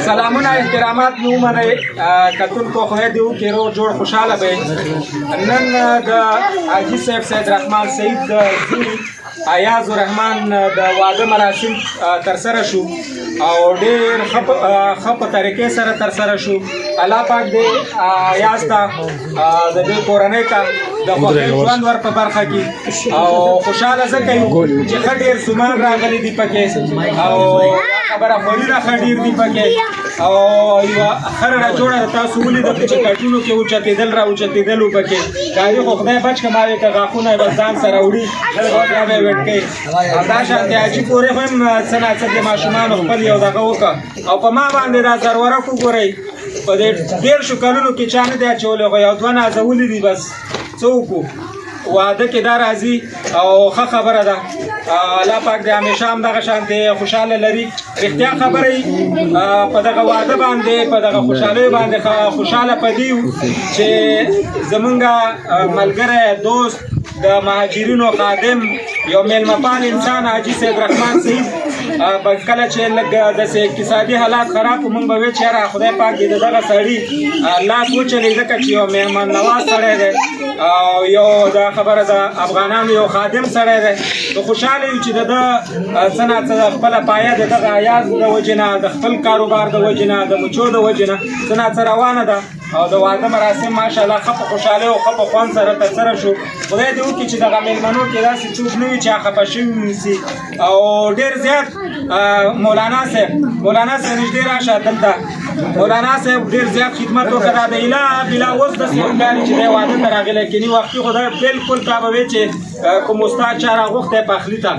سلامونه احترامات مو منئ کتونکو خدای دې وکړي روغ جوړ خوشحاله به نن د حاجي صاحب سید رحمان سعید د ایاز الرحمن د واده مراسم ترسره شو او ډېر ښه په طریقې سره ترسره شو. الله پاک دې ایاز ته د دې کورنۍ ته د خوښۍ ژوند ور په برخه کړي او خوشحاله ځکه یو چې ښه ډېر زمان راغلي دي پکې او خبره خوړینه ښه ډېر دي پکې او یوه ښه رڼه جوړه ده. تاسو ولیدل چې کټونو کې اوچتېدل را اوچتېدل و پکې کاري خو خدای بچ که ما وې که غاښونه یې به ځان سره وړي او بیا به یې ویټ کوي او دا شانتې حاجي پورې خو هم څه ناڅه د ماشومانو خپل یو دغه وکړه او په ما باندې دا ضرورک وګورئ په دې دېرشو کلونو کې چا نه دی اچولی خو یو دوه نازولي دي بس څه وکړو واده کې دا راځي او ښه خبره ده. الله پاک دې همیشه همدغه شانتې خوشحاله لري. رښتیا خبره یي په دغه واده باندې په دغه خوشحالیو باندې خوشحاله په دې یو چې زمونږ ملګری دوست د مهاجرینو خادم یو میلمهپال انسان حاجي سید رحمان سعید کله چې لږ داسې اقتصادي حالات خراب و موږ به ویل چې یاره خدای پاک دې د دغه سړي لاس وچلي ځکه چې یو مهمان نواز سړی دی او یو دا خبره ده افغانانو یو خادم سړی دی نو خوشحاله یو چې د ده څه ناڅه د خپله پایه د دغه ایاز د وجې نه د خپل کاروبار د وجې نه د مچو د وجې نه څه ناڅه روانه ده او د واده مراسم ماشاءالله ښه په خوشحالۍ او ښه په خوند سره ترسره شو. خدای دې وکړي چې دغه میلمنو کې داسې څوک نه وي چې خفه شوي ونیسي او ډېر زیات مولانا صاحب نږدې راشه دلته مولانا صاحب ډېر زیات خدمت وکړه دا د اله بلا اوس داسې ښکاري چې دی واده ته راغلی کیني وختي خدای بلکل تا به وی چې کوم استاد چا راغوښتی پخلي ته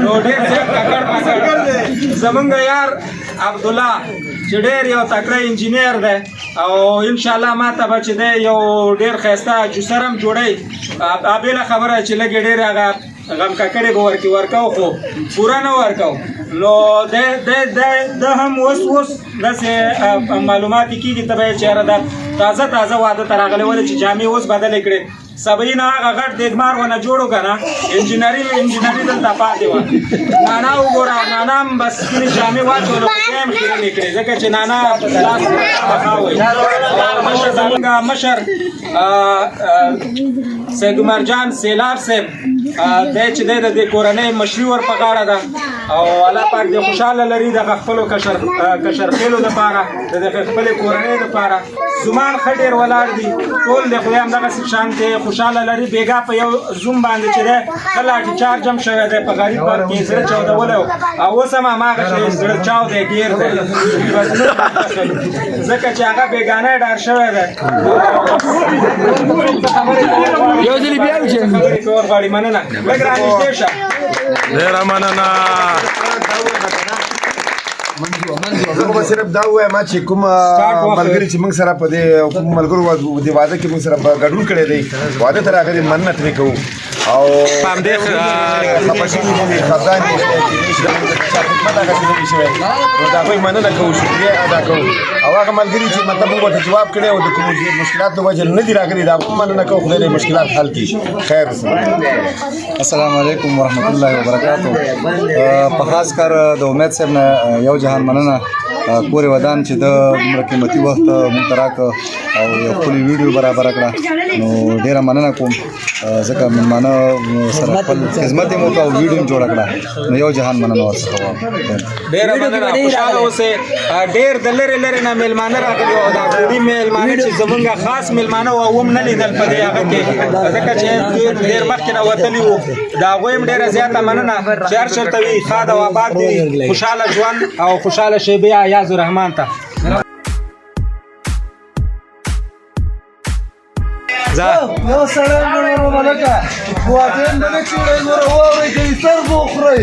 نو ډېر زیات ککړ زمونږ یار عبدالله چې ډېر یو تکړه انجینیر دی او انشاءالله ما ته به چې دی یو ډېر ښایسته جوسر هم جوړوي بېله خبره چې لږې ډېر هغه غم ککړې به ورکو خو پوره نه ورکو نو د هم اوس داسې معلومات کېږي ته به یې چې یاره دا تازه واده ته راغلی ولې چې جامې اوس بدلې کړې سبعین هغه غټ دیګمار ونه جوړو که نه انجینري دلته پاتې وه نانا وګوره نانا هم بس سپینې جامې واچولو خو بیا هم خیرنې کړې ځکه چې نانا لاس پخا وایي زمونږ مشر سید عمرجان سیلاب صاحب دی چې دی د دې کورنۍ مشري ور په غاړه ده او الله پاک دې خوشحاله لري دغه خپلو کشرخېلو دپاره د دغې خپلې کورنۍ دپاره زمان ښه ډېر ولاړ دي ټول د خدای همدغسې شانتې خوشحاله لري بېګا په یو زوم باندې چې دی ښه لاټي چارج هم شوی دی په غریب ورګ کې زړه چاودولی و او اوس هم هماغه شی زړه چاو دی ډېر دی ځکه چې هغه بېګانه ډار شوی دی یو ځلې بیا وچې خبرې کول غواړي مننه لږ رانږدې شه ډېره مننه زه به صرف دا ووایم چې کوم ملګري چې موږ سره په دې کوم ملګرو د واده کې موږ سره ګډون کړی دی واده ته راغلي مننه ترې کوو او خفه شوي نه وي خفګان یې خدمت هغسې نه وي شوی نو د هغوی مننه کوو شکریه ادا کوو او هغه ملګري چې مطلب موږ ورته جواب کړی او د کومو مشکلاتو وجه نه دي راغلي د هغوی مننه کوو خدای دې مشکلات حل کړي خیر السلام علیکم ورحمت الله وبرکاتو په خاص کار د امید صاحب نه یو جهان مننه کور ودان چې د دومره قیمتي وخت موږ ته راکړه او یو ښکلې ویډیو برابره کړه نو ډېره مننه کوم ځکه مېلمانه سره خپل خدمت یې مو وکړه او ویډیو هم جوړه کړه نو یو جهان مننه ورڅخه وایم ډېره مننه خوشحاله اوسئ ډېر د لرې لرې نه مېلمانه راغلي او دا ګوډي مېلمانه چې زمونږ خاص مېلمانه وو هم نه لیدل په دې هغه کې ځکه چې ډېر مخکې نه وتلي وو د هغوی هم ډېره زیاته مننه چې هر چېرته وي ښاد او آباد دي خوشحاله ژوند او خوشحاله شیبې ایاز الرحمان ته یو سلام ګڼو ملکه واټین دغه چې وړئ ګوره واورئ که یې سر به وخورئ